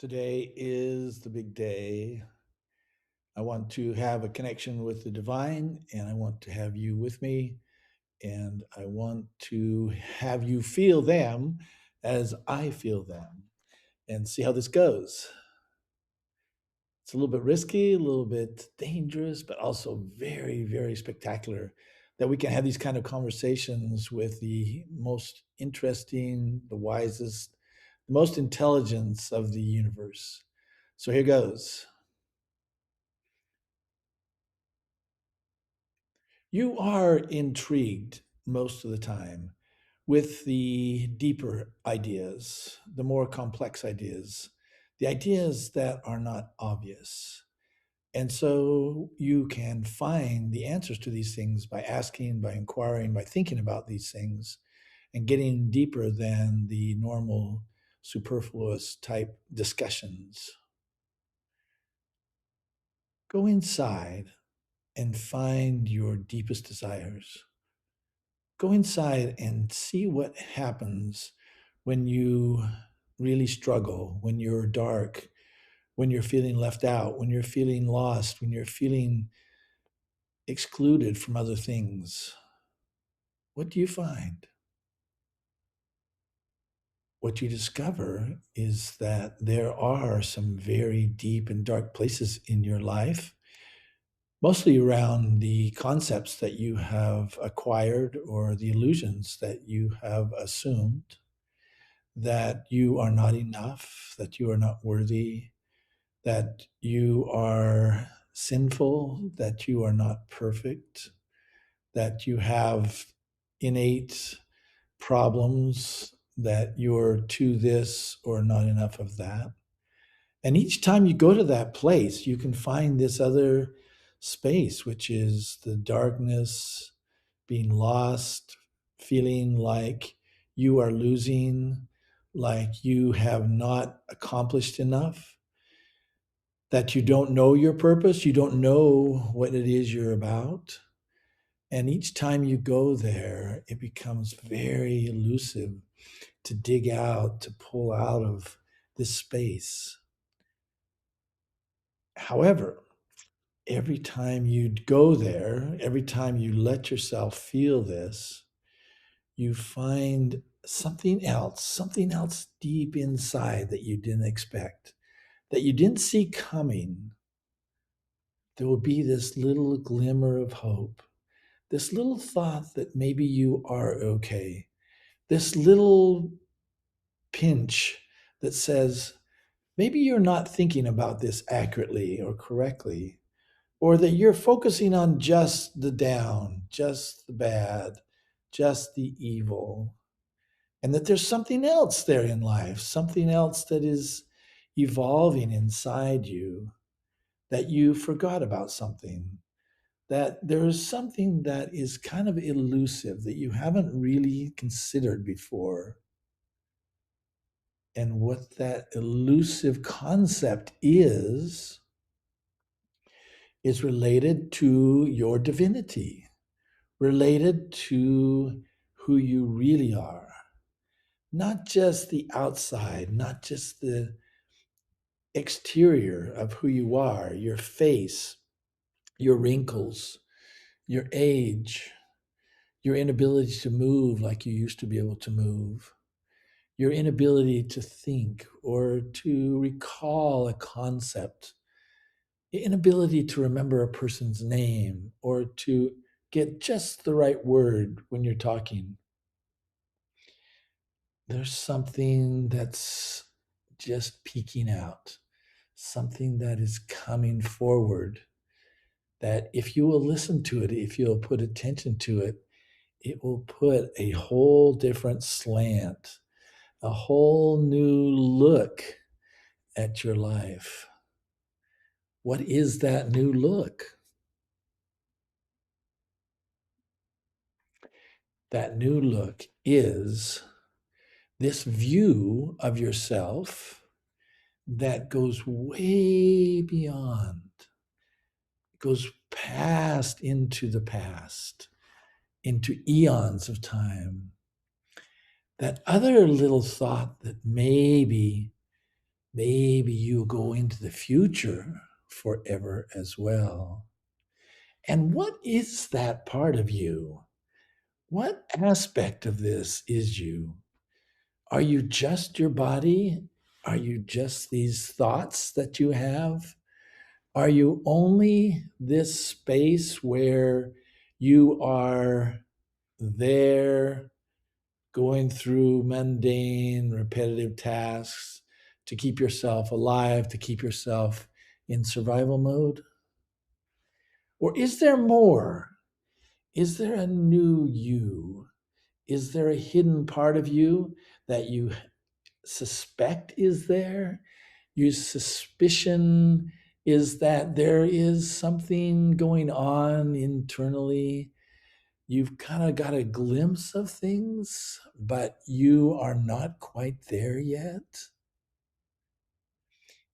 Today is the big day. I want to have a connection with the divine, and I want to have you with me, and I want to have you feel them as I feel them and see how this goes. It's a little bit risky, a little bit dangerous, but also very, very spectacular that we can have these kind of conversations with the most interesting, the wisest, the most intelligence of the universe. So here goes. You are intrigued most of the time with the deeper ideas, the more complex ideas, the ideas that are not obvious. And so you can find the answers to these things by asking, by inquiring, by thinking about these things and getting deeper than the normal superfluous type discussions. Go inside and find your deepest desires. Go inside and see what happens when you really struggle, when you're dark, when you're feeling left out, when you're feeling lost, when you're feeling excluded from other things. What do you find? What you discover is that there are some very deep and dark places in your life, mostly around the concepts that you have acquired or the illusions that you have assumed that you are not enough, that you are not worthy, that you are sinful, that you are not perfect, that you have innate problems, that you're too this or not enough of that. And each time you go to that place, you can find this other space, which is the darkness, being lost, feeling like you are losing, like you have not accomplished enough, that you don't know your purpose, you don't know what it is you're about. And each time you go there, it becomes very elusive to dig out, to pull out of this space. However, every time you go there, every time you let yourself feel this, you find something else deep inside that you didn't expect, that you didn't see coming. There will be this little glimmer of hope, this little thought that maybe you are okay, this little pinch that says, maybe you're not thinking about this accurately or correctly, or that you're focusing on just the down, just the bad, just the evil, and that there's something else there in life, something else that is evolving inside you, that you forgot about something, that there is something that is kind of elusive that you haven't really considered before. And what that elusive concept is related to your divinity, related to who you really are. Not just the outside, not just the exterior of who you are, your face, your wrinkles, your age, your inability to move like you used to be able to move, your inability to think or to recall a concept, the inability to remember a person's name or to get just the right word when you're talking. There's something that's just peeking out, something that is coming forward, that if you will listen to it, if you'll put attention to it, it will put a whole different slant, a whole new look at your life. What is that new look? That new look is this view of yourself that goes way beyond, goes past into the past, into eons of time. That other little thought that maybe Maybe you'll go into the future forever as well. And what is that part of you? What aspect of this is you? Are you just your body? Are you just these thoughts that you have? Are you only this space where you are there going through mundane, repetitive tasks to keep yourself alive, to keep yourself in survival mode? Or is there more? Is there a new you? Is there a hidden part of you that you suspect is there? Your suspicion is that there is something going on internally. You've kind of got a glimpse of things, but you are not quite there yet.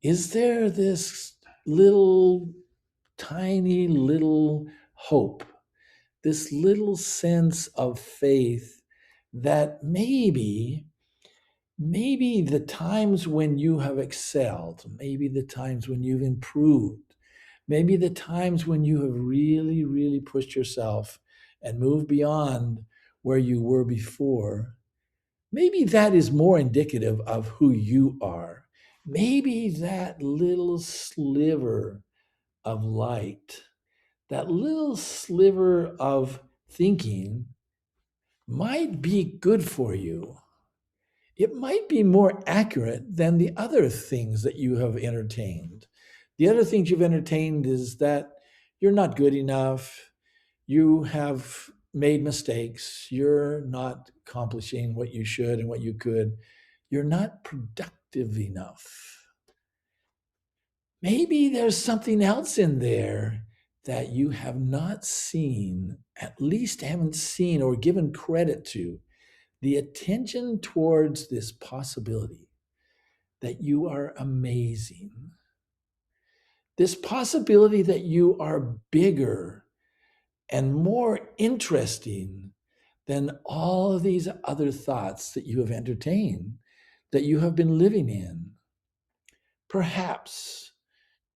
Is there this little, tiny little hope, this little sense of faith that maybe the times when you have excelled, maybe the times when you've improved, maybe the times when you have really, really pushed yourself and moved beyond where you were before, maybe that is more indicative of who you are. Maybe that little sliver of light, that little sliver of thinking might be good for you. It might be more accurate than the other things that you have entertained. The other things you've entertained is that you're not good enough, you have made mistakes, you're not accomplishing what you should and what you could, you're not productive enough. Maybe there's something else in there that you have not seen, at least haven't seen or given credit to. The attention towards this possibility that you are amazing, this possibility that you are bigger and more interesting than all of these other thoughts that you have entertained, that you have been living in. Perhaps,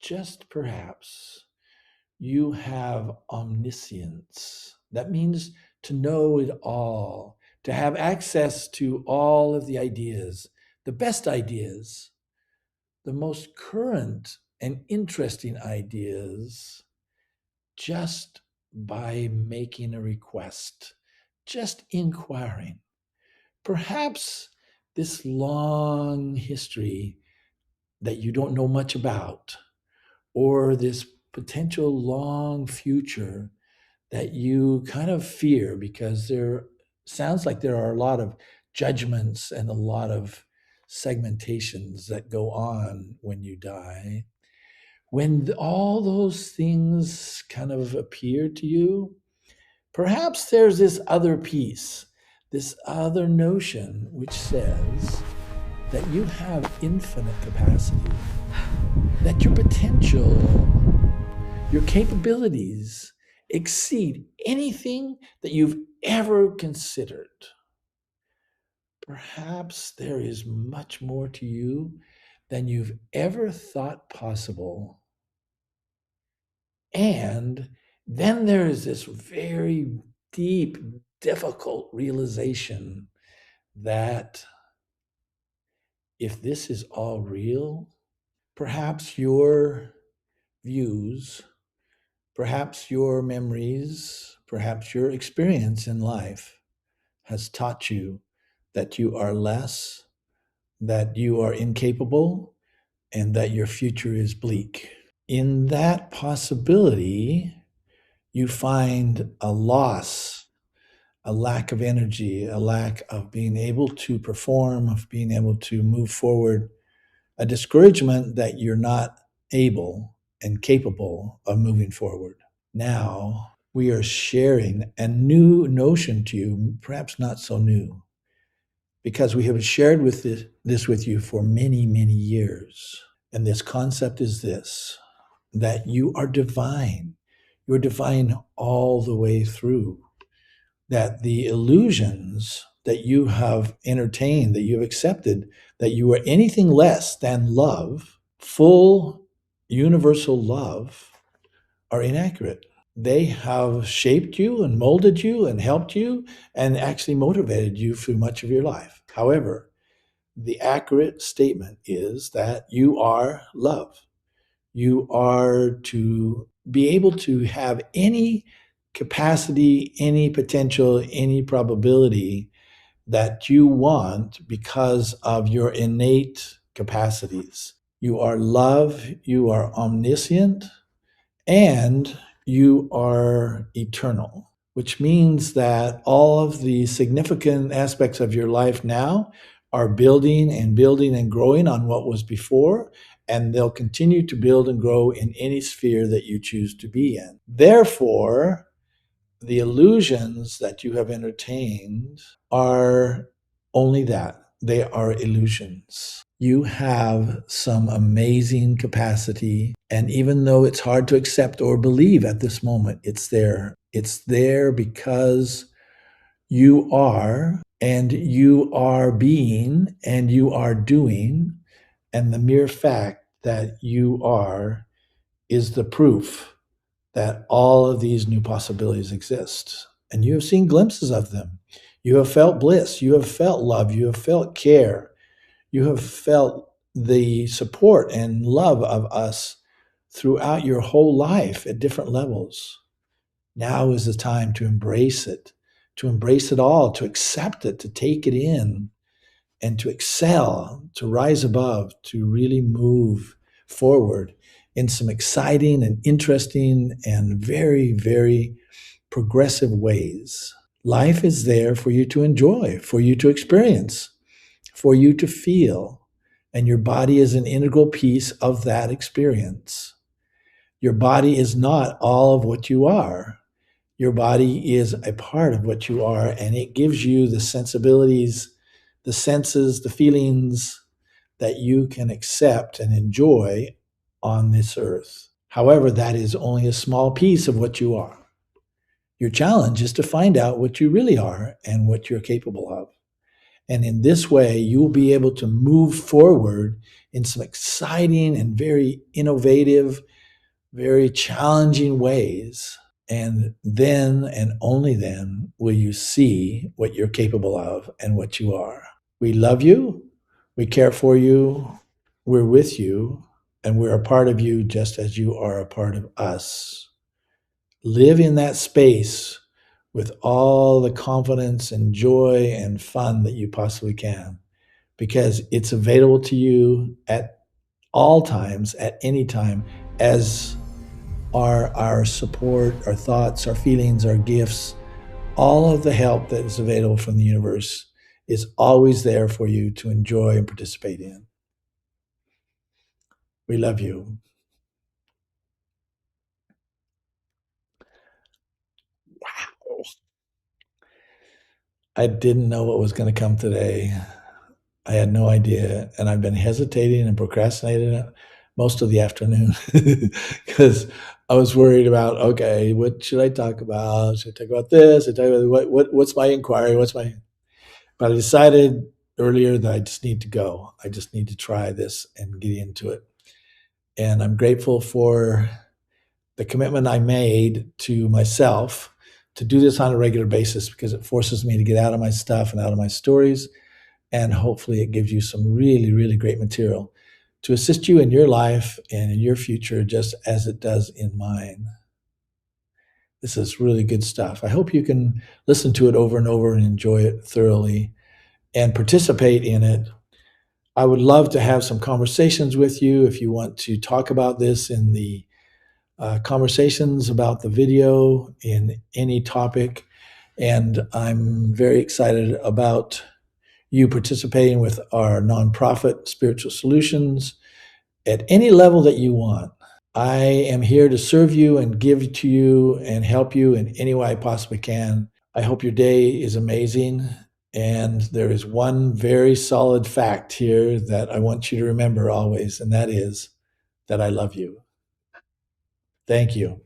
just perhaps, you have omniscience. That means to know it all, to have access to all of the ideas, the best ideas, the most current and interesting ideas, just by making a request, just inquiring. Perhaps this long history that you don't know much about, or this potential long future that you kind of fear because there sounds like there are a lot of judgments and a lot of segmentations that go on when you die. When all those things kind of appear to you, perhaps there's this other piece, this other notion which says that you have infinite capacity, that your potential, your capabilities exceed anything that you've ever considered. Perhaps there is much more to you than you've ever thought possible. And then there is this very deep, difficult realization that if this is all real, perhaps your views, perhaps your memories, perhaps your experience in life has taught you that you are less, that you are incapable, and that your future is bleak. In that possibility, you find a loss, a lack of energy, a lack of being able to perform, of being able to move forward, a discouragement that you're not able and capable of moving forward. Now, we are sharing a new notion to you, perhaps not so new, because we have shared with this with you for many, many years. And this concept is this, that you are divine. You're divine all the way through. That the illusions that you have entertained, that you have accepted, that you are anything less than love, full universal love, are inaccurate. They have shaped you and molded you and helped you and actually motivated you through much of your life. However, the accurate statement is that you are love. You are to be able to have any capacity, any potential, any probability that you want because of your innate capacities. You are love, you are omniscient, and you are eternal, which means that all of the significant aspects of your life now are building and growing on what was before, and they'll continue to build and grow in any sphere that you choose to be in. Therefore, the illusions that you have entertained are only that. They are illusions. You have some amazing capacity. And even though it's hard to accept or believe at this moment, it's there. It's there because you are, and you are being, and you are doing. And the mere fact that you are is the proof that all of these new possibilities exist. And you have seen glimpses of them. You have felt bliss. You have felt love. You have felt care. You have felt the support and love of us throughout your whole life at different levels. Now is the time to embrace it all, to accept it, to take it in, and to excel, to rise above, to really move forward in some exciting and interesting and very, very progressive ways. Life is there for you to enjoy, for you to experience, for you to feel, and your body is an integral piece of that experience. Your body is not all of what you are. Your body is a part of what you are, and it gives you the sensibilities, the senses, the feelings that you can accept and enjoy on this earth. However, that is only a small piece of what you are. Your challenge is to find out what you really are and what you're capable of. And in this way, you'll be able to move forward in some exciting and very innovative, very challenging ways. And then and only then will you see what you're capable of and what you are. We love you. We care for you. We're with you. And we're a part of you just as you are a part of us. Live in that space with all the confidence and joy and fun that you possibly can, because it's available to you at all times, at any time, as are our support, our thoughts, our feelings, our gifts. All of the help that is available from the universe is always there for you to enjoy and participate in. We love you. Wow. I didn't know what was going to come today. I had no idea, and I've been hesitating and procrastinating most of the afternoon because I was worried about, okay, what should I talk about? Should I talk about this? Should I talk about what's my inquiry? But I decided earlier that I just need to go. I just need to try this and get into it. And I'm grateful for the commitment I made to myself to do this on a regular basis, because it forces me to get out of my stuff and out of my stories. And hopefully it gives you some really, really great material to assist you in your life and in your future, just as it does in mine. This is really good stuff. I hope you can listen to it over and over and enjoy it thoroughly and participate in it. I would love to have some conversations with you if you want to talk about this in the conversations about the video, in any topic. And I'm very excited about you participating with our nonprofit Spiritual Solutions at any level that you want. I am here to serve you and give to you and help you in any way I possibly can. I hope your day is amazing. And there is one very solid fact here that I want you to remember always, and that is that I love you. Thank you.